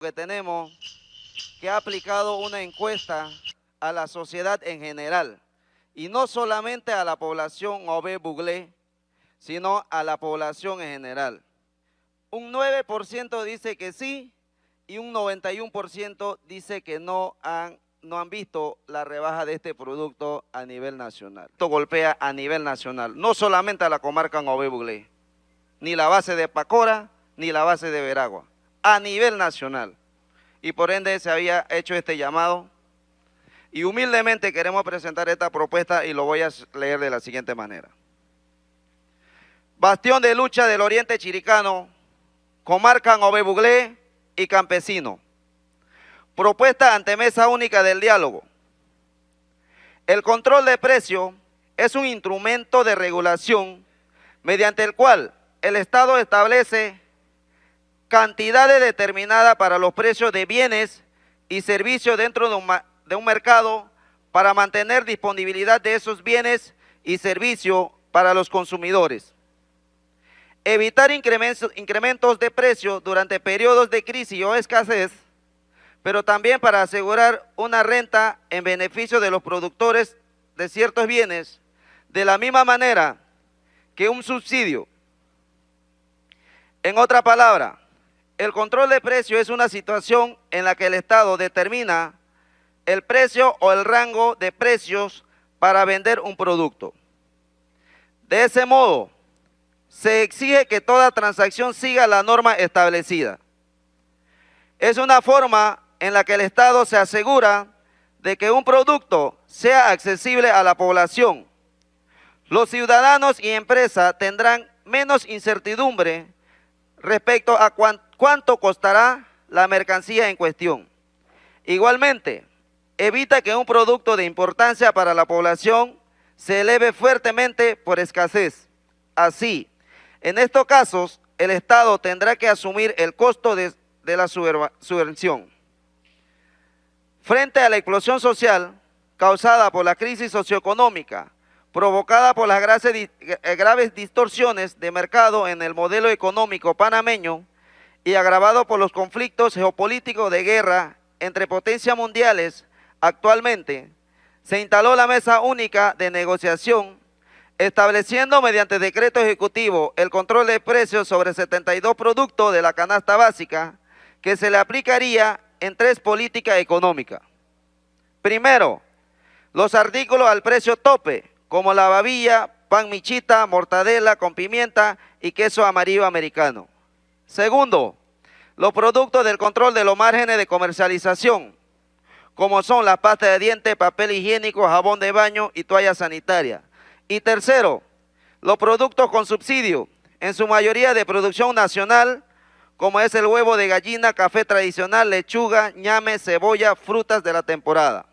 que tenemos que ha aplicado una encuesta a la sociedad en general y no solamente a la población Obe-Buglé, sino a la población en general. Un 9% dice que sí y un 91% dice que no han visto la rebaja de este producto a nivel nacional. Esto golpea a nivel nacional, no solamente a la comarca Obe-Buglé, ni la base de Pacora, ni la base de Veragua, a nivel nacional. Y por ende se había hecho este llamado y humildemente queremos presentar esta propuesta y lo voy a leer de la siguiente manera. Bastión de lucha del Oriente Chiricano, comarca Obe-Buglé y campesino. Propuesta ante mesa única del diálogo. El control de precio es un instrumento de regulación mediante el cual el Estado establece cantidades determinadas para los precios de bienes y servicios dentro de un mercado para mantener disponibilidad de esos bienes y servicios para los consumidores. Evitar incrementos de precios durante periodos de crisis o escasez, pero también para asegurar una renta en beneficio de los productores de ciertos bienes, de la misma manera que un subsidio. En otra palabra, el control de precio es una situación en la que el Estado determina el precio o el rango de precios para vender un producto. De ese modo, se exige que toda transacción siga la norma establecida. Es una forma en la que el Estado se asegura de que un producto sea accesible a la población. Los ciudadanos y empresas tendrán menos incertidumbre respecto a cuánto costará la mercancía en cuestión. Igualmente, evita que un producto de importancia para la población se eleve fuertemente por escasez. Así, en estos casos, el Estado tendrá que asumir el costo de la subvención. Frente a la explosión social causada por la crisis socioeconómica, provocada por las graves distorsiones de mercado en el modelo económico panameño y agravado por los conflictos geopolíticos de guerra entre potencias mundiales, actualmente se instaló la Mesa Única de Negociación, estableciendo mediante decreto ejecutivo el control de precios sobre 72 productos de la canasta básica que se le aplicaría en 3 políticas económicas. Primero, los artículos al precio tope, como la babilla, pan michita, mortadela con pimienta y queso amarillo americano. Segundo, los productos del control de los márgenes de comercialización, como son la pasta de dientes, papel higiénico, jabón de baño y toalla sanitaria. Y tercero, los productos con subsidio, en su mayoría de producción nacional, como es el huevo de gallina, café tradicional, lechuga, ñame, cebolla, frutas de la temporada.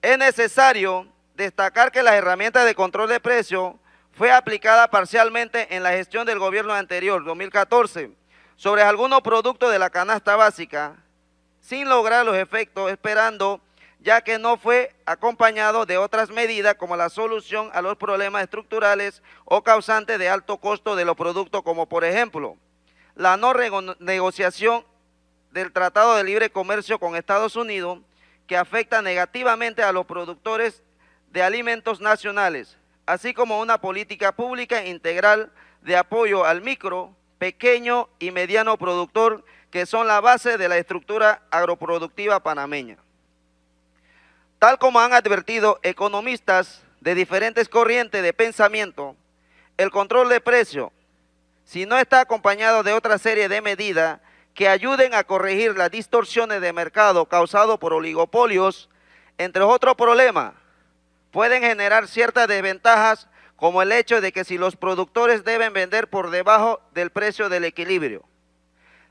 Es necesario destacar que las herramientas de control de precios fue aplicada parcialmente en la gestión del gobierno anterior, 2014, sobre algunos productos de la canasta básica, sin lograr los efectos esperando, ya que no fue acompañado de otras medidas como la solución a los problemas estructurales o causantes de alto costo de los productos, como por ejemplo, la no renegociación del Tratado de Libre Comercio con Estados Unidos, que afecta negativamente a los productores de alimentos nacionales, así como una política pública integral de apoyo al micro, pequeño y mediano productor, que son la base de la estructura agroproductiva panameña. Tal como han advertido economistas de diferentes corrientes de pensamiento, el control de precios, si no está acompañado de otra serie de medidas que ayuden a corregir las distorsiones de mercado causadas por oligopolios, entre otros problemas, pueden generar ciertas desventajas, como el hecho de que si los productores deben vender por debajo del precio del equilibrio,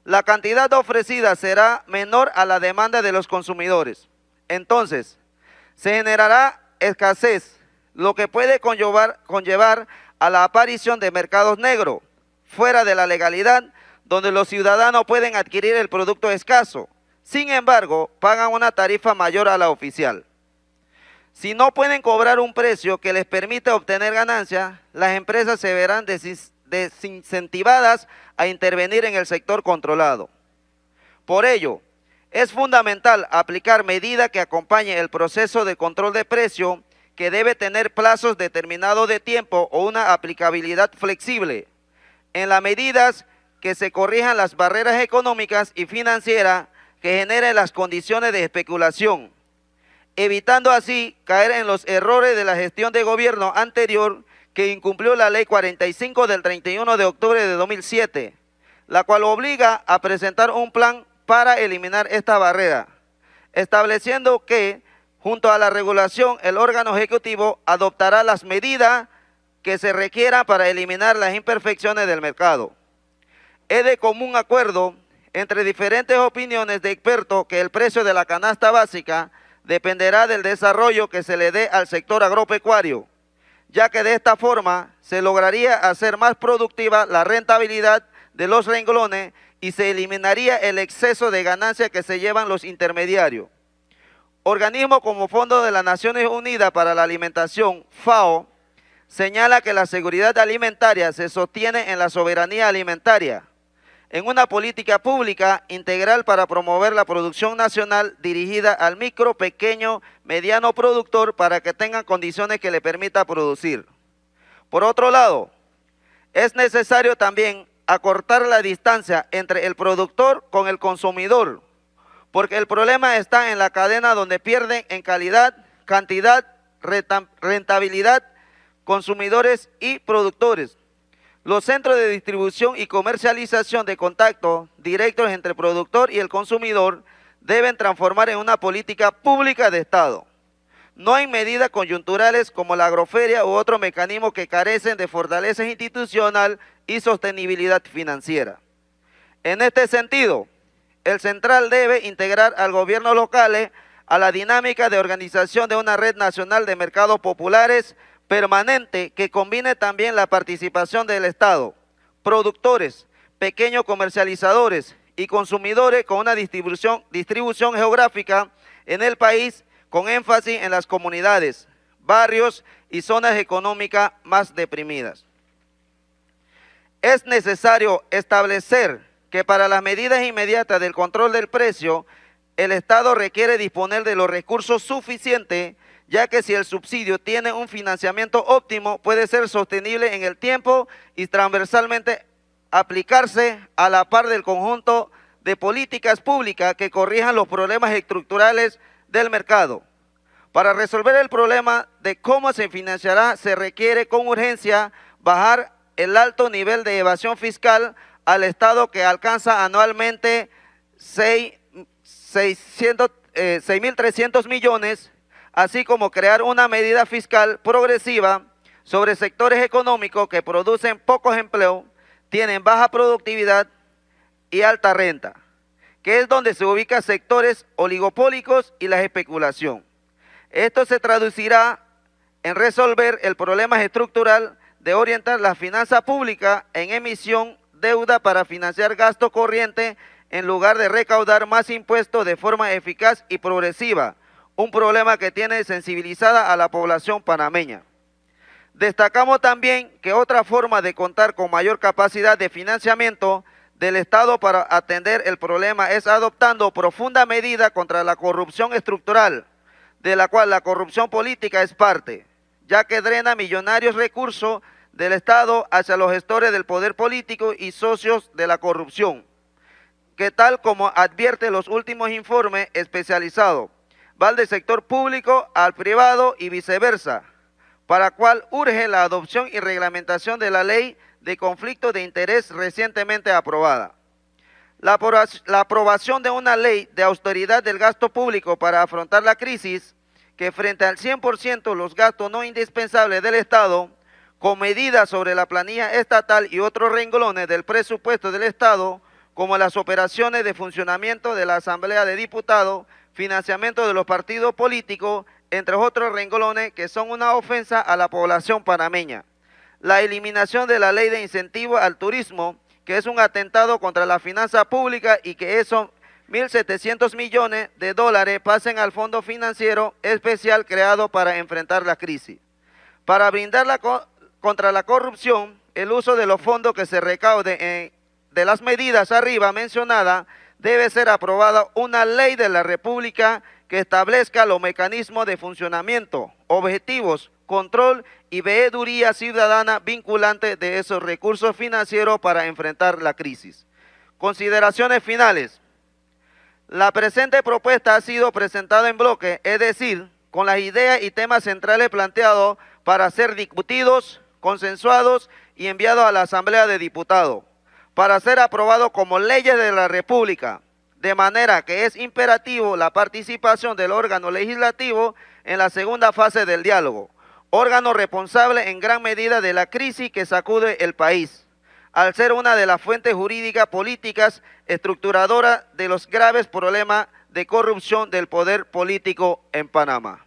la cantidad ofrecida será menor a la demanda de los consumidores. Entonces, se generará escasez, lo que puede conllevar a la aparición de mercados negros, fuera de la legalidad, donde los ciudadanos pueden adquirir el producto escaso. Sin embargo, pagan una tarifa mayor a la oficial. Si no pueden cobrar un precio que les permita obtener ganancias, las empresas se verán desincentivadas a intervenir en el sector controlado. Por ello, es fundamental aplicar medidas que acompañen el proceso de control de precio, que debe tener plazos determinados de tiempo o una aplicabilidad flexible. En las medidas que se corrijan las barreras económicas y financieras que generen las condiciones de especulación, evitando así caer en los errores de la gestión de gobierno anterior, que incumplió la Ley 45 del 31 de octubre de 2007, la cual obliga a presentar un plan para eliminar esta barrera, estableciendo que, junto a la regulación, el órgano ejecutivo adoptará las medidas que se requieran para eliminar las imperfecciones del mercado. Es de común acuerdo entre diferentes opiniones de expertos que el precio de la canasta básica dependerá del desarrollo que se le dé al sector agropecuario, ya que de esta forma se lograría hacer más productiva la rentabilidad de los renglones y se eliminaría el exceso de ganancia que se llevan los intermediarios. Organismos como Fondo de las Naciones Unidas para la Alimentación, FAO, señala que la seguridad alimentaria se sostiene en la soberanía alimentaria, en una política pública integral para promover la producción nacional dirigida al micro, pequeño, mediano productor para que tengan condiciones que le permita producir. Por otro lado, es necesario también acortar la distancia entre el productor con el consumidor, porque el problema está en la cadena, donde pierden en calidad, cantidad, rentabilidad consumidores y productores. Los centros de distribución y comercialización de contacto directos entre el productor y el consumidor deben transformar en una política pública de Estado. No hay medidas coyunturales como la agroferia u otros mecanismos que carecen de fortaleza institucional y sostenibilidad financiera. En este sentido, el central debe integrar al gobierno local a la dinámica de organización de una red nacional de mercados populares permanente, que combine también la participación del Estado, productores, pequeños comercializadores y consumidores, con una distribución geográfica en el país, con énfasis en las comunidades, barrios y zonas económicas más deprimidas. Es necesario establecer que para las medidas inmediatas del control del precio, el Estado requiere disponer de los recursos suficientes, ya que si el subsidio tiene un financiamiento óptimo, puede ser sostenible en el tiempo y transversalmente aplicarse a la par del conjunto de políticas públicas que corrijan los problemas estructurales del mercado. Para resolver el problema de cómo se financiará, se requiere con urgencia bajar el alto nivel de evasión fiscal al Estado, que alcanza anualmente 6.300 millones, así como crear una medida fiscal progresiva sobre sectores económicos que producen pocos empleos, tienen baja productividad y alta renta, que es donde se ubican sectores oligopólicos y la especulación. Esto se traducirá en resolver el problema estructural de orientar la finanza pública en emisión deuda para financiar gastos corrientes, en lugar de recaudar más impuestos de forma eficaz y progresiva, un problema que tiene sensibilizada a la población panameña. Destacamos también que otra forma de contar con mayor capacidad de financiamiento del Estado para atender el problema es adoptando profunda medida contra la corrupción estructural, de la cual la corrupción política es parte, ya que drena millonarios recursos del Estado hacia los gestores del poder político y socios de la corrupción, que tal como advierte los últimos informes especializados, va del sector público al privado y viceversa, para cual urge la adopción y reglamentación de la ley de conflicto de interés recientemente aprobada. La aprobación de una ley de austeridad del gasto público para afrontar la crisis, que frente al 100% los gastos no indispensables del Estado, con medidas sobre la planilla estatal y otros renglones del presupuesto del Estado, como las operaciones de funcionamiento de la Asamblea de Diputados, financiamiento de los partidos políticos, entre otros renglones que son una ofensa a la población panameña. La eliminación de la ley de incentivo al turismo, que es un atentado contra la finanza pública, y que esos 1.700 millones de dólares pasen al Fondo Financiero Especial creado para enfrentar la crisis. Para brindar contra la corrupción, el uso de los fondos que se recauden de las medidas arriba mencionadas debe ser aprobada una ley de la República que establezca los mecanismos de funcionamiento, objetivos, control y veeduría ciudadana vinculante de esos recursos financieros para enfrentar la crisis. Consideraciones finales. La presente propuesta ha sido presentada en bloque, es decir, con las ideas y temas centrales planteados para ser discutidos, consensuados y enviados a la Asamblea de Diputados, para ser aprobados como leyes de la República, de manera que es imperativo la participación del órgano legislativo en la segunda fase del diálogo, órgano responsable en gran medida de la crisis que sacude el país, al ser una de las fuentes jurídicas políticas estructuradoras de los graves problemas de corrupción del poder político en Panamá.